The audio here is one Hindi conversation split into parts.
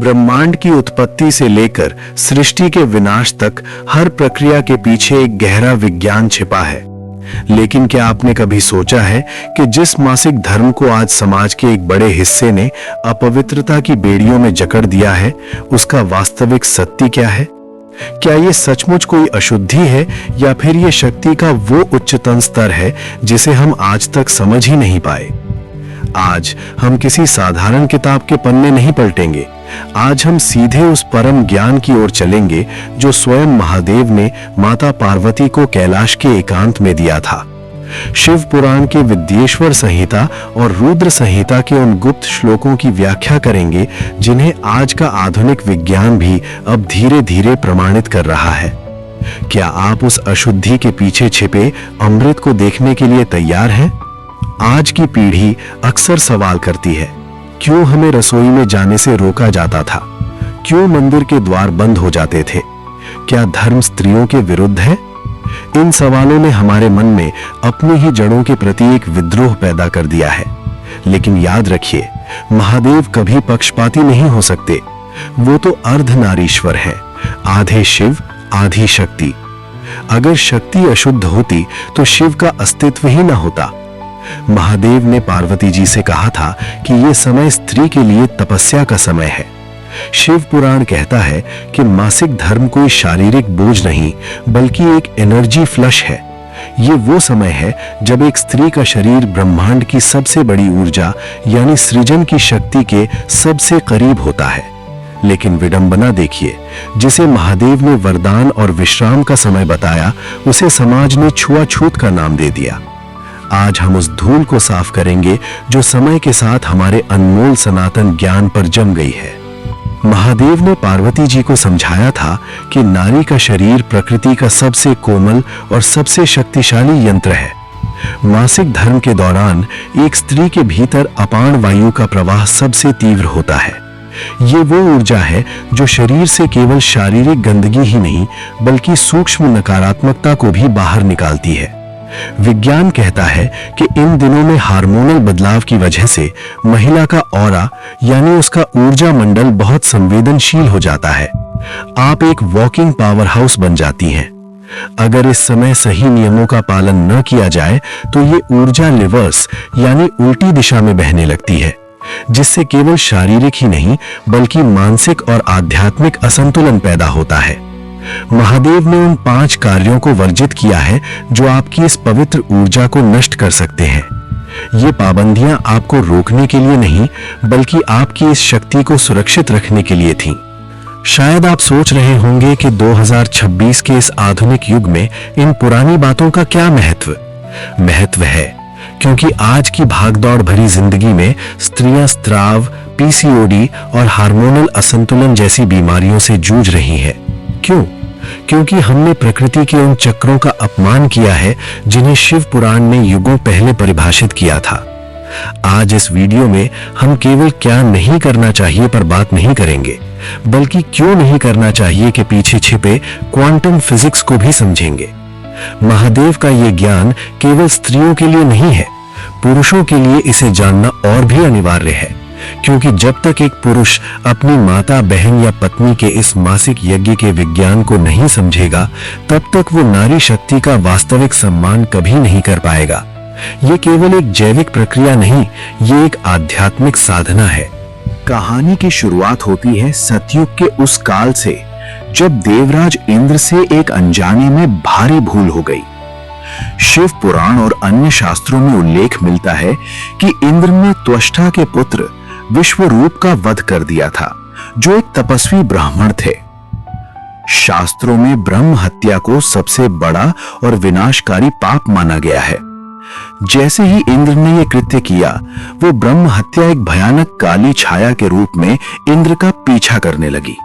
ब्रह्मांड की उत्पत्ति से लेकर सृष्टि के विनाश तक हर प्रक्रिया के पीछे एक गहरा विज्ञान छिपा है। लेकिन क्या आपने कभी सोचा है कि जिस मासिक धर्म को आज समाज के एक बड़े हिस्से ने अपवित्रता की बेड़ियों में जकड़ दिया है, उसका वास्तविक सत्य क्या है? क्या ये सचमुच कोई अशुद्धि है या फिर ये शक्ति का वो उच्चतम स्तर है जिसे हम आज तक समझ ही नहीं पाए? आज हम किसी साधारण किताब के पन्ने नहीं पलटेंगे। आज हम सीधे उस परम ज्ञान की ओर चलेंगे जो स्वयं महादेव ने माता पार्वती को कैलाश के एकांत में दिया था। शिव पुराण के विद्येश्वर संहिता और रुद्र संहिता के उन गुप्त श्लोकों की व्याख्या करेंगे जिन्हें आज का आधुनिक विज्ञान भी अब धीरे धीरे प्रमाणित कर रहा है। क्या आप उस अशुद्धि के पीछे छिपे अमृत को देखने के लिए तैयार हैं? आज की पीढ़ी अक्सर सवाल करती है, क्यों हमें रसोई में जाने से रोका जाता था? क्यों मंदिर के द्वार बंद हो जाते थे? क्या धर्म स्त्रियों के विरुद्ध है? इन सवालों ने हमारे मन में अपनी ही जड़ों के प्रति एक विद्रोह पैदा कर दिया है। लेकिन याद रखिए, महादेव कभी पक्षपाती नहीं हो सकते। वो तो अर्धनारीश्वर है, आधे शिव आधी शक्ति। अगर शक्ति अशुद्ध होती तो शिव का अस्तित्व ही न होता। महादेव ने पार्वती जी से कहा था कि यह समय स्त्री के लिए तपस्या का समय है। शिव पुराण कहता है कि मासिक धर्म कोई शारीरिक बोझ नहीं बल्कि एक एनर्जी फ्लश है। ये वो समय है जब एक स्त्री का शरीर ब्रह्मांड की सबसे बड़ी ऊर्जा यानी सृजन की शक्ति के सबसे करीब होता है। लेकिन विडंबना देखिए, जिसे महादेव ने वरदान और विश्राम का समय बताया, उसे समाज ने छुआछूत का नाम दे दिया। आज हम उस धूल को साफ करेंगे जो समय के साथ हमारे अनमोल सनातन ज्ञान पर जम गई है। महादेव ने पार्वती जी को समझाया था कि नारी का शरीर प्रकृति का सबसे कोमल और सबसे शक्तिशाली यंत्र है। मासिक धर्म के दौरान एक स्त्री के भीतर अपान वायु का प्रवाह सबसे तीव्र होता है। ये वो ऊर्जा है जो शरीर से केवल शारीरिक गंदगी ही नहीं बल्कि सूक्ष्म नकारात्मकता को भी बाहर निकालती है। विज्ञान कहता है कि इन दिनों में हार्मोनल बदलाव की वजह से महिला का ऑरा यानी उसका ऊर्जा मंडल बहुत संवेदनशील हो जाता है। आप एक वॉकिंग पावर हाउस बन जाती हैं। अगर इस समय सही नियमों का पालन न किया जाए तो ये ऊर्जा रिवर्स यानी उल्टी दिशा में बहने लगती है, जिससे केवल शारीरिक ही नहीं बल्कि मानसिक और आध्यात्मिक असंतुलन पैदा होता है। महादेव ने उन 5 कार्यों को वर्जित किया है जो आपकी इस पवित्र ऊर्जा को नष्ट कर सकते हैं। ये पाबंदियां आपको रोकने के लिए नहीं बल्कि आपकी इस शक्ति को सुरक्षित रखने के लिए थीं। शायद आप सोच रहे होंगे कि 2026 के इस आधुनिक युग में इन पुरानी बातों का क्या महत्व है, क्योंकि आज की भागदौड़ भरी जिंदगी में स्त्रियां स्त्राव, पीसीओडी और हार्मोनल असंतुलन जैसी बीमारियों से जूझ रही हैं। क्यों? क्योंकि हमने प्रकृति के उन चक्रों का अपमान किया है जिन्हें शिव पुराण ने युगों पहले परिभाषित किया था। आज इस वीडियो में हम केवल क्या नहीं करना चाहिए पर बात नहीं करेंगे, बल्कि क्यों नहीं करना चाहिए के पीछे छिपे क्वांटम फिजिक्स को भी समझेंगे। महादेव का ये ज्ञान केवल स्त्रियों के लिए नहीं है, पुरुषों के लिए इसे जानना और भी अनिवार्य है, क्योंकि जब तक एक पुरुष अपनी माता, बहन या पत्नी के इस मासिक यज्ञ के विज्ञान को नहीं समझेगा, तब तक वो नारी शक्ति का वास्तविक सम्मान कभी नहीं कर पाएगा। ये केवल एक जैविक प्रक्रिया नहीं, ये एक आध्यात्मिक साधना है। कहानी की शुरुआत होती है सतयुग के उस काल से जब देवराज इंद्र से एक अनजाने में भारी भूल हो गई। शिव पुराण और अन्य शास्त्रों में उल्लेख मिलता है कि इंद्र ने त्वष्टा के पुत्र विश्वरूप का वध कर दिया था, जो एक तपस्वी ब्राह्मण थे। शास्त्रों में ब्रह्म हत्या को सबसे बड़ा और विनाशकारी पाप माना गया है। जैसे ही इंद्र ने यह कृत्य किया, वो ब्रह्म हत्या एक भयानक काली छाया के रूप में इंद्र का पीछा करने लगी।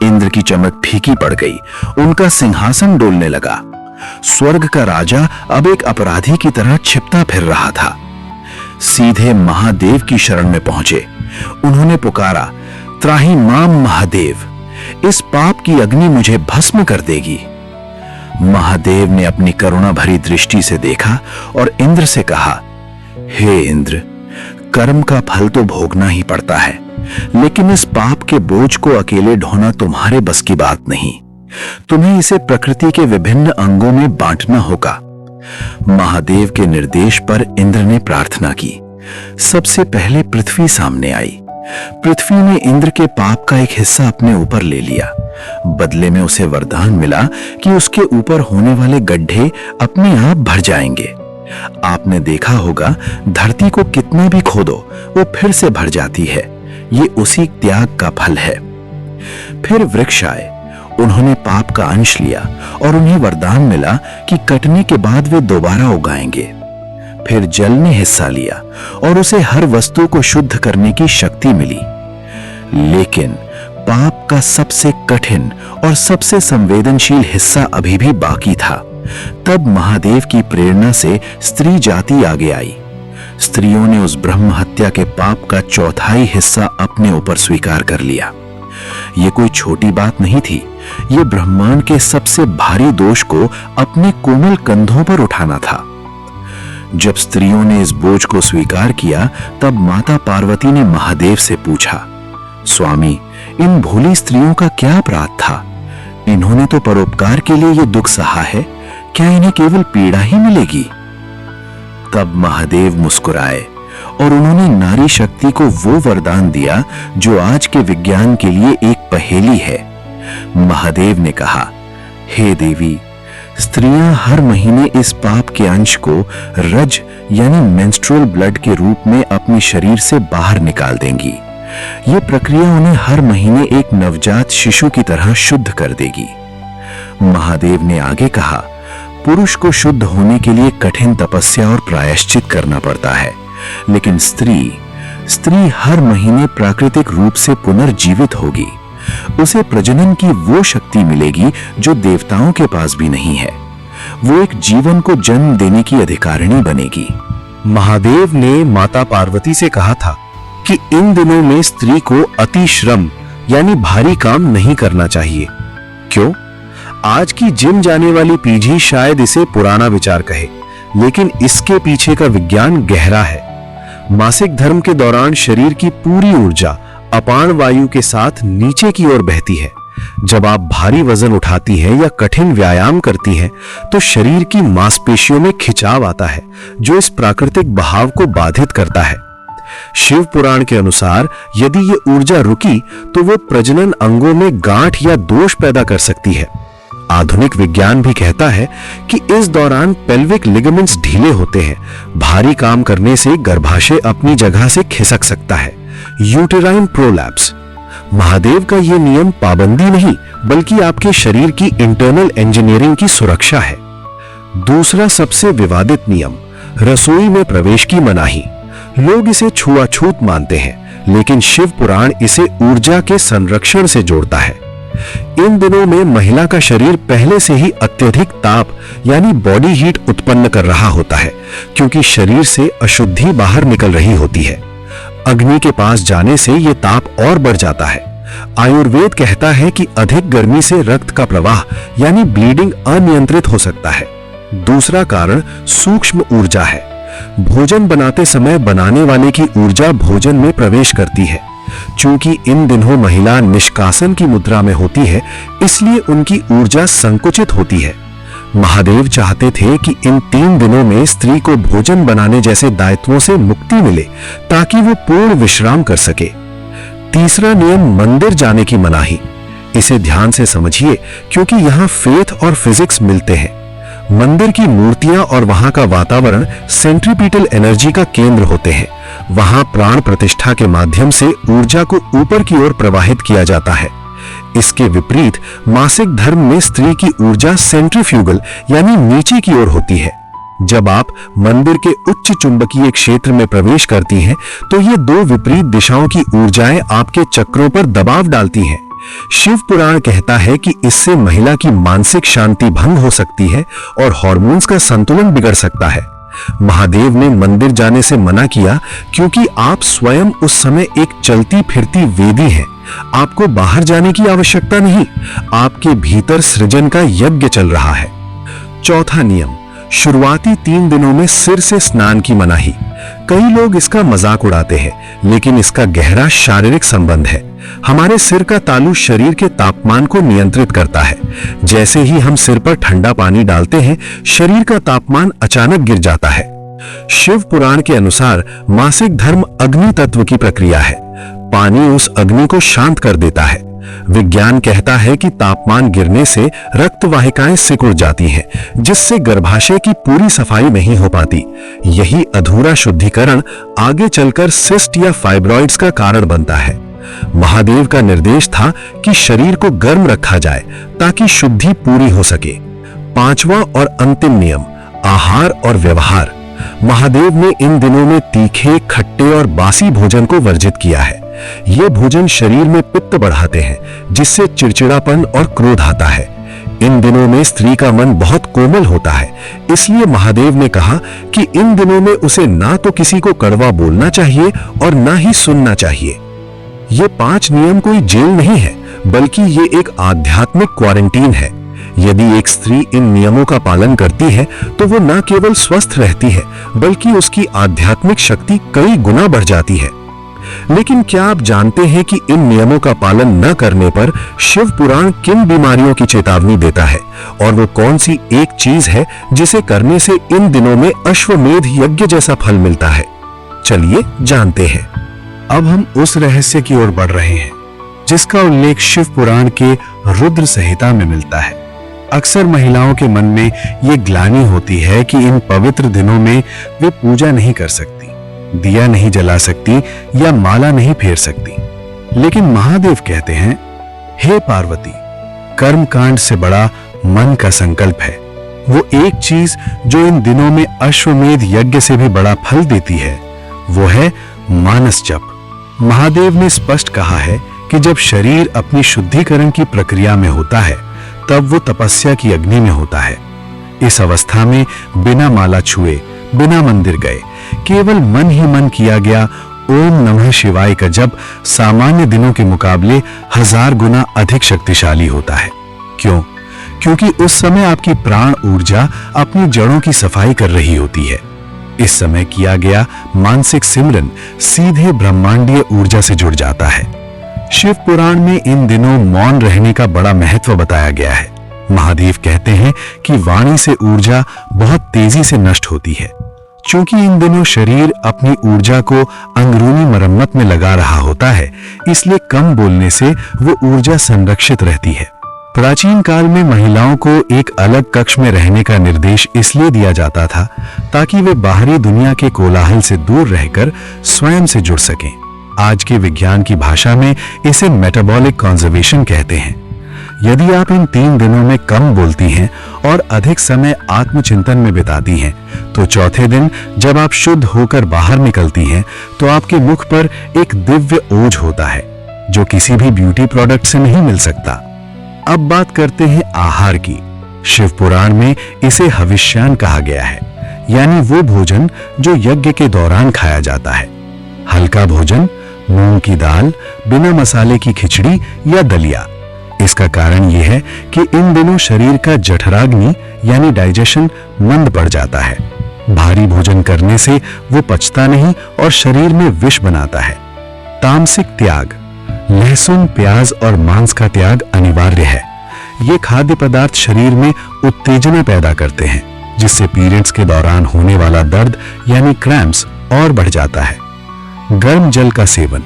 इंद्र की चमक फीकी पड़ गई, उनका सिंहासन डोलने लगा। स्वर्ग का राजा अब एक अपराधी की तरह छिपता फिर रहा था। सीधे महादेव की शरण में पहुंचे। उन्होंने पुकारा, त्राहि माम महादेव, इस पाप की अग्नि मुझे भस्म कर देगी। महादेव ने अपनी करुणा भरी दृष्टि से देखा और इंद्र से कहा, हे इंद्र, कर्म का फल तो भोगना ही पड़ता है, लेकिन इस पाप के बोझ को अकेले ढोना तुम्हारे बस की बात नहीं। तुम्हें इसे प्रकृति के विभिन्न अंगों में बांटना होगा। महादेव के निर्देश पर इंद्र ने प्रार्थना की। सबसे पहले पृथ्वी सामने आई। पृथ्वी ने इंद्र के पाप का एक हिस्सा अपने ऊपर ले लिया। बदले में उसे वरदान मिला कि उसके ऊपर होने वाले गड्ढे अपने आप भर जाएंगे। आपने देखा होगा, धरती को कितना भी खोदो वो फिर से भर जाती है। ये उसी त्याग का फल है। फिर वृक्ष आए। उन्होंने पाप का अंश लिया और उन्हें वरदान मिला कि कटने के बाद वे दोबारा उगाएंगे। फिर जल ने हिस्सा लिया और उसे हर वस्तु को शुद्ध करने की शक्ति मिली। लेकिन पाप का सबसे कठिन और सबसे संवेदनशील हिस्सा अभी भी बाकी था। तब महादेव की प्रेरणा से स्त्री जाति आगे आई। स्त्रियों ने उस ब्रह्म हत्या के पाप का चौथाई हिस्सा अपने ऊपर स्वीकार कर लिया। ये कोई छोटी बात नहीं थी। ये ब्रह्मांड के सबसे भारी दोष को अपने कोमल कंधों पर उठाना था। जब स्त्रियों ने इस बोझ को स्वीकार किया, तब माता पार्वती ने महादेव से पूछा, स्वामी, इन भोली स्त्रियों का क्या अपराध था? इन्होंने तो परोपकार के लिए ये दुख सहा है, क्या इन्हें केवल पीड़ा ही मिलेगी? तब महादेव मुस्कुराए और उन्होंने नारी शक्ति को वो वरदान दिया जो आज के विज्ञान के लिए एक पहेली है। महादेव ने कहा, हे देवी, स्त्रियां हर महीने इस पाप के अंश को रज यानी मेंस्ट्रुअल ब्लड के रूप में अपने शरीर से बाहर निकाल देंगी। ये प्रक्रिया उन्हें हर महीने एक नवजात शिशु की तरह शुद्ध कर देगी। महादेव ने आगे कहा, पुरुष को शुद्ध होने के लिए कठिन तपस्या और प्रायश्चित करना पड़ता है, लेकिन स्त्री हर महीने प्राकृतिक रूप से पुनर्जीवित होगी। उसे प्रजनन की वो शक्ति मिलेगी जो देवताओं के पास भी नहीं है। वो एक जीवन को जन्म देने की अधिकारिणी बनेगी। महादेव ने माता पार्वती से कहा था कि इन दिनों में स्त्री को अति श्रम यानी भारी काम नहीं करना चाहिए। क्यों? आज की जिम जाने वाली पीढ़ी शायद इसे पुराना विचार कहे, लेकिन इसके पीछे का विज्ञान गहरा है। मासिक धर्म के दौरान शरीर की पूरी ऊर्जा अपान वायु के साथ नीचे की ओर बहती है। जब आप भारी वजन उठाती हैं या कठिन व्यायाम करती हैं, तो शरीर की मांसपेशियों में खिंचाव आता है जो इस प्राकृतिक बहाव को बाधित करता है। शिव पुराण के अनुसार यदि ये ऊर्जा रुकी तो वो प्रजनन अंगों में गांठ या दोष पैदा कर सकती है। आधुनिक विज्ञान भी कहता है कि इस दौरान पेल्विक लिगामेंट्स ढीले होते हैं। भारी काम करने से गर्भाशय अपनी जगह से खिसक सकता है, यूटेराइन प्रोलैप्स। महादेव का यह नियम पाबंदी नहीं, बल्कि आपके शरीर की इंटरनल इंजीनियरिंग की सुरक्षा है। दूसरा सबसे विवादित नियम, रसोई में प्रवेश की मनाही। लोग इसे छुआछूत मानते हैं, लेकिन शिव पुराण इसे ऊर्जा के संरक्षण से जोड़ता है। इन दिनों में महिला का शरीर पहले से ही अत्यधिक ताप यानी बॉडी हीट उत्पन्न कर रहा होता है, क्योंकि शरीर से अशुद्धि बाहर निकल रही होती है। अग्नि के पास जाने से यह ताप और बढ़ जाता है। आयुर्वेद कहता है कि अधिक गर्मी से रक्त का प्रवाह यानी ब्लीडिंग अनियंत्रित हो सकता है। दूसरा कारण सूक्ष्म ऊर्जा है। भोजन बनाते समय बनाने वाले की ऊर्जा भोजन में प्रवेश करती है। चूंकि इन दिनों महिला निष्कासन की मुद्रा में होती है, इसलिए उनकी ऊर्जा संकुचित होती है। महादेव चाहते थे कि इन 3 दिनों में स्त्री को भोजन बनाने जैसे दायित्वों से मुक्ति मिले, ताकि वो पूर्ण विश्राम कर सके। तीसरा नियम, मंदिर जाने की मनाही। इसे ध्यान से समझिए, क्योंकि यहाँ फेथ और फिजिक्स मिलते हैं। मंदिर की मूर्तियां और वहां का वातावरण सेंट्रीपिटल एनर्जी का केंद्र होते हैं। वहां प्राण प्रतिष्ठा के माध्यम से ऊर्जा को ऊपर की ओर प्रवाहित किया जाता है। इसके विपरीत मासिक धर्म में स्त्री की ऊर्जा सेंट्रीफ्यूगल यानी नीचे की ओर होती है। जब आप मंदिर के उच्च चुंबकीय क्षेत्र में प्रवेश करती हैं, तो ये 2 विपरीत दिशाओं की ऊर्जाएं आपके चक्रों पर दबाव डालती हैं। शिव पुराण कहता है कि इससे महिला की मानसिक शांति भंग हो सकती है और हार्मोन्स का संतुलन बिगड़ सकता है। महादेव ने मंदिर जाने से मना किया, क्योंकि आप स्वयं उस समय एक चलती फिरती वेदी हैं। आपको बाहर जाने की आवश्यकता नहीं, आपके भीतर सृजन का यज्ञ चल रहा है। चौथा नियम, शुरुआती 3 दिनों में सिर से स्नान की मनाही। कई लोग इसका मजाक उड़ाते हैं, लेकिन इसका गहरा शारीरिक संबंध है। हमारे सिर का तालू शरीर के तापमान को नियंत्रित करता है। जैसे ही हम सिर पर ठंडा पानी डालते हैं, शरीर का तापमान अचानक गिर जाता है। शिव पुराण के अनुसार मासिक धर्म अग्नि तत्व की प्रक्रिया है। पानी उस अग्नि को शांत कर देता है। विज्ञान कहता है कि तापमान गिरने से रक्त वाहिकाएं सिकुड़ जाती हैं, जिससे गर्भाशय की पूरी सफाई नहीं हो पाती। यही अधूरा शुद्धिकरण आगे चलकर सिस्ट या फाइब्रॉइड्स का कारण बनता है। महादेव का निर्देश था कि शरीर को गर्म रखा जाए ताकि शुद्धि पूरी हो सके। 5वां और अंतिम नियम, आहार और व्यवहार। महादेव ने इन दिनों में तीखे, खट्टे और बासी भोजन को वर्जित किया है। ये भोजन शरीर में पित्त बढ़ाते हैं, जिससे चिड़चिड़ापन और क्रोध आता है। इन दिनों में स्त्री का मन बहुत कोमल होता है, इसलिए महादेव ने कहा कि इन दिनों में उसे ना तो किसी को कड़वा बोलना चाहिए और ना ही सुनना चाहिए। ये 5 नियम कोई जेल नहीं है, बल्कि ये एक आध्यात्मिक क्वारंटीन है। यदि एक स्त्री इन नियमों का पालन करती है तो वो न केवल स्वस्थ रहती है, बल्कि उसकी आध्यात्मिक शक्ति कई गुना बढ़ जाती है। लेकिन क्या आप जानते हैं कि इन नियमों का पालन न करने पर शिव पुराण किन बीमारियों की चेतावनी देता है, और वो कौन सी एक चीज है जिसे करने से इन दिनों में अश्वमेध यज्ञ जैसा फल मिलता है? चलिए जानते हैं। अब हम उस रहस्य की ओर बढ़ रहे हैं जिसका उल्लेख शिव पुराण के रुद्र संहिता में मिलता है। अक्सर महिलाओं के मन में ये ग्लानि होती है कि इन पवित्र दिनों में वे पूजा नहीं कर सकती, दिया नहीं जला सकती या माला नहीं फेर सकती। लेकिन महादेव कहते हैं, हे पार्वती, कर्म कांड से बड़ा मन का संकल्प है। वो एक चीज जो इन दिनों में अश्वमेध यज्ञ से भी बड़ा फल देती है, वो है मानस जप। महादेव ने स्पष्ट कहा है कि जब शरीर अपनी शुद्धिकरण की प्रक्रिया में होता है, तब वो तपस्या की अग्नि में होता है। इस अवस्था में बिना माला छुए, बिना मंदिर गए, केवल मन ही मन किया गया ओम नमः शिवाय का जप सामान्य दिनों के मुकाबले 1000 गुना अधिक शक्तिशाली होता है। क्यों? क्योंकि उस समय आपकी प्राण ऊर्जा अपनी जड़ों की सफाई कर रही होती है। इस समय किया गया मानसिक सिमरन सीधे ब्रह्मांडीय ऊर्जा से जुड़ जाता है। शिव पुराण में इन दिनों मौन रहने का बड़ा महत्व बताया गया है। महादेव कहते हैं कि वाणी से ऊर्जा बहुत तेजी से नष्ट होती है। क्योंकि इन दिनों शरीर अपनी ऊर्जा को अंदरूनी मरम्मत में लगा रहा होता है, इसलिए कम बोलने से वो ऊर्जा संरक्षित रहती है। प्राचीन काल में महिलाओं को एक अलग कक्ष में रहने का निर्देश इसलिए दिया जाता था ताकि वे बाहरी दुनिया के कोलाहल से दूर रहकर स्वयं से जुड़ सकें। आज के विज्ञान की भाषा में इसे मेटाबॉलिक कंजर्वेशन कहते हैं। यदि आप इन 3 दिनों में कम बोलती हैं और अधिक समय आत्मचिंतन में बिताती हैं, तो चौथे दिन जब आप शुद्ध होकर बाहर निकलती हैं, तो आपके मुख पर एक दिव्य ओज होता है जो किसी भी ब्यूटी प्रोडक्ट से नहीं मिल सकता। अब बात करते हैं आहार की। शिव पुराण में इसे हविष्यान कहा गया है, यानी वो भोजन जो यज्ञ के दौरान खाया जाता है। हल्का भोजन, मूंग की दाल, बिना मसाले की खिचड़ी या दलिया। इसका कारण यह है कि इन दिनों शरीर का जठराग्नि यानी डाइजेशन मंद पड़ जाता है। भारी भोजन करने से वो पचता नहीं और शरीर में विष बनाता है। तामसिक त्याग, लहसुन, प्याज और मांस का त्याग अनिवार्य है। ये खाद्य पदार्थ शरीर में उत्तेजना पैदा करते हैं, जिससे पीरियड्स के दौरान होने वाला दर्द यानी क्रैम्प्स और बढ़ जाता है। गर्म जल का सेवन,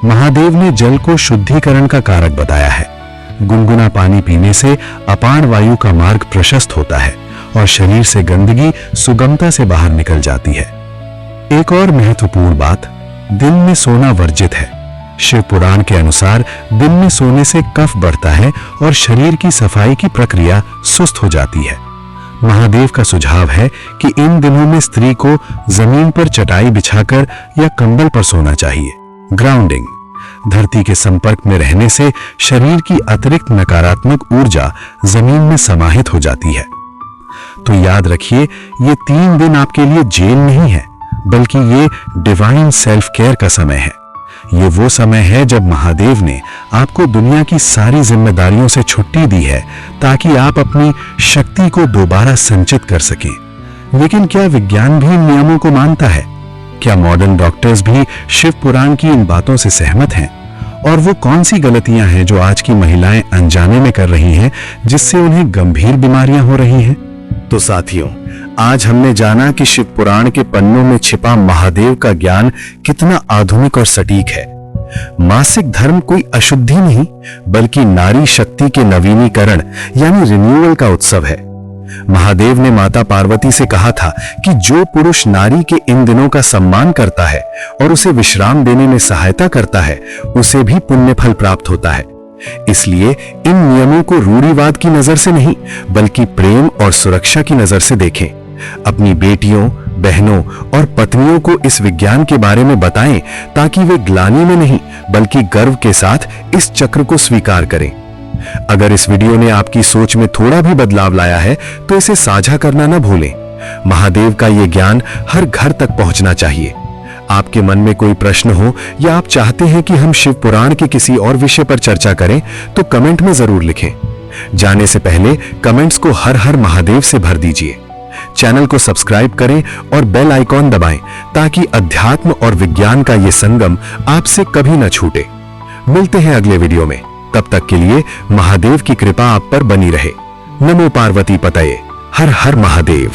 महादेव ने जल को शुद्धिकरण का कारक बताया है। गुनगुना पानी पीने से अपान वायु का मार्ग प्रशस्त होता है और शरीर से गंदगी सुगमता से बाहर निकल जाती है। एक और महत्वपूर्ण बात, दिन में सोना वर्जित है। शिव पुराण के अनुसार दिन में सोने से कफ बढ़ता है और शरीर की सफाई की प्रक्रिया सुस्त हो जाती है। महादेव का सुझाव है कि इन दिनों में स्त्री को जमीन पर चटाई बिछाकर या कंबल पर सोना चाहिए। ग्राउंडिंग, धरती के संपर्क में रहने से शरीर की अतिरिक्त नकारात्मक ऊर्जा जमीन में समाहित हो जाती है। तो याद रखिए, ये 3 दिन आपके लिए जेल नहीं है, बल्कि ये डिवाइन सेल्फ केयर का समय है। ये वो समय है जब महादेव ने आपको दुनिया की सारी जिम्मेदारियों से छुट्टी दी है ताकि आप अपनी शक्ति को दोबारा संचित कर सकें। लेकिन क्या विज्ञान भी इन नियमों को मानता है? क्या मॉडर्न डॉक्टर्स भी शिव पुराण की इन बातों से सहमत हैं? और वो कौन सी गलतियां हैं जो आज की महिलाएं अनजाने में कर रही हैं, जिससे उन्हें गंभीर बीमारियां हो रही हैं? तो साथियों, आज हमने जाना कि शिव पुराण के पन्नों में छिपा महादेव का ज्ञान कितना आधुनिक और सटीक है। मासिक धर्म कोई अशुद्धि नहीं, बल्कि नारी शक्ति के नवीनीकरण यानी रिन्यूअल का उत्सव है। महादेव ने माता पार्वती से कहा था कि जो पुरुष नारी के इन दिनों का सम्मान करता है और उसे विश्राम देने में सहायता करता है, उसे भी पुण्य फल प्राप्त होता है। इसलिए इन नियमों को रूढ़िवाद की नजर से नहीं, बल्कि प्रेम और सुरक्षा की नजर से देखें। अपनी बेटियों, बहनों और पत्नियों को इस विज्ञान के बारे में बताएं, ताकि वे ग्लानि में नहीं, बल्कि गर्व के साथ इस चक्र को स्वीकार करें। अगर इस वीडियो ने आपकी सोच में थोड़ा भी बदलाव लाया है, तो इसे साझा करना न भूलें। महादेव का यह ज्ञान हर घर तक पहुंचना चाहिए। आपके मन में कोई प्रश्न हो या आप चाहते हैं कि हम शिव पुराण के किसी और विषय पर चर्चा करें, तो कमेंट में जरूर लिखें। जाने से पहले कमेंट्स को हर हर महादेव से भर दीजिए। चैनल को सब्सक्राइब करें और बेल आइकॉन दबाएं, ताकि अध्यात्म और विज्ञान का यह संगम आपसे कभी न छूटे। मिलते हैं अगले वीडियो में। तब तक के लिए महादेव की कृपा आप पर बनी रहे। नमो पार्वती पतये। हर हर महादेव।